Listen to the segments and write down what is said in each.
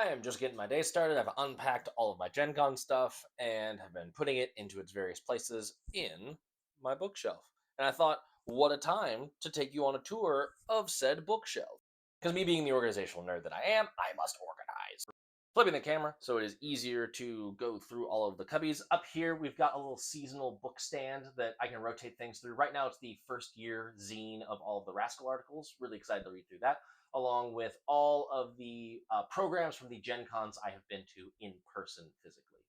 I am just getting my day started. I've unpacked all of my Gen Con stuff and have been putting it into its various places in my bookshelf. And I thought, what a time to take you on a tour of said bookshelf. Because me being the organizational nerd that I am, I must organize. Flipping the camera so it is easier to go through all of the cubbies. Up here, we've got a little seasonal book stand that I can rotate things through. Right now, it's the first year zine of all of the Rascal articles. Really excited to read through that, along with all of the programs from the Gen Cons I have been to in person physically.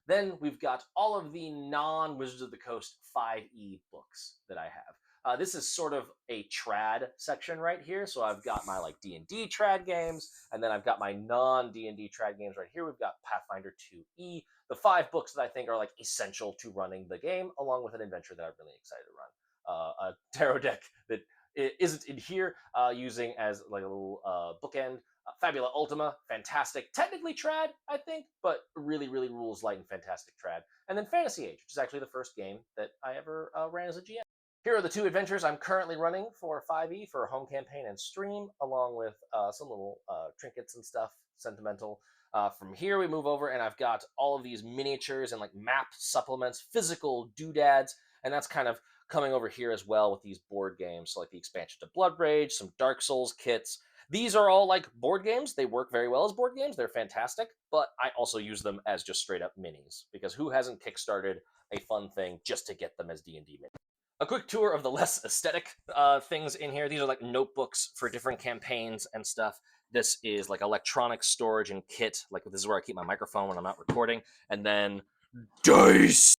Then we've got all of the non-Wizards of the Coast 5e books that I have. This is sort of a trad section right here. So I've got my like D&D trad games, and then I've got my non-D&D trad games right here. We've got Pathfinder 2e, the 5 books that I think are like essential to running the game, along with an adventure that I'm really excited to run. A tarot deck that isn't in here, using as like a little bookend. Fabula Ultima, fantastic. Technically trad, I think, but really, really rules light and fantastic trad. And then Fantasy Age, which is actually the first game that I ever ran as a GM. Here are the 2 adventures I'm currently running for 5e for home campaign and stream, along with some little trinkets and stuff, sentimental. From here, we move over, and I've got all of these miniatures and like map supplements, physical doodads, and that's kind of coming over here as well with these board games. So like the expansion to Blood Rage, some Dark Souls kits. These are all like board games. They work very well as board games. They're fantastic, but I also use them as just straight up minis, because who hasn't kickstarted a fun thing just to get them as D&D minis? A quick tour of the less aesthetic things in here. These are like notebooks for different campaigns and stuff. This is like electronic storage and kit. Like this is where I keep my microphone when I'm not recording. And then dice.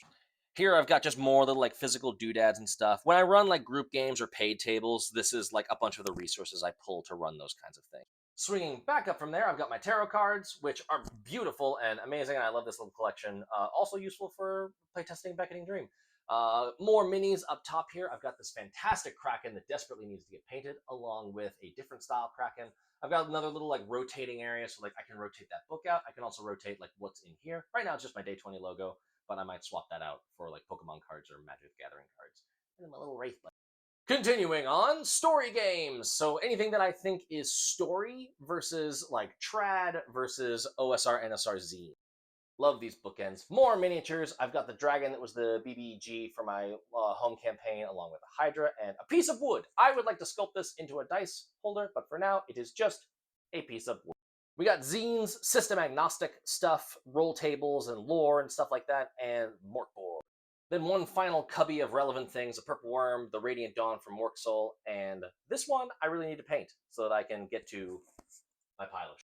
Here I've got just more little like physical doodads and stuff. When I run like group games or paid tables, this is like a bunch of the resources I pull to run those kinds of things. Swinging back up from there, I've got my tarot cards, which are beautiful and amazing, and I love this little collection. Also useful for playtesting Beckoning Dream. More minis up top here. I've got this fantastic Kraken that desperately needs to get painted, along with a different style Kraken. I've got another little like rotating area, so like I can rotate that book out. I can also rotate like what's in here. Right now it's just my Day 20 logo, but I might swap that out for like Pokemon cards or Magic the Gathering cards. And then my little Wraith button. Continuing on, story games. So anything that I think is story versus like trad versus OSR, NSR, Z. Love these bookends. More miniatures. I've got the dragon that was the BBG for my home campaign, along with a Hydra and a piece of wood. I would like to sculpt this into a dice holder, but for now, it is just a piece of wood. We got zines, system agnostic stuff, roll tables and lore and stuff like that, and Morkboard. Then one final cubby of relevant things, a purple worm, the Radiant Dawn from Morksoul, and this one I really need to paint so that I can get to my pile of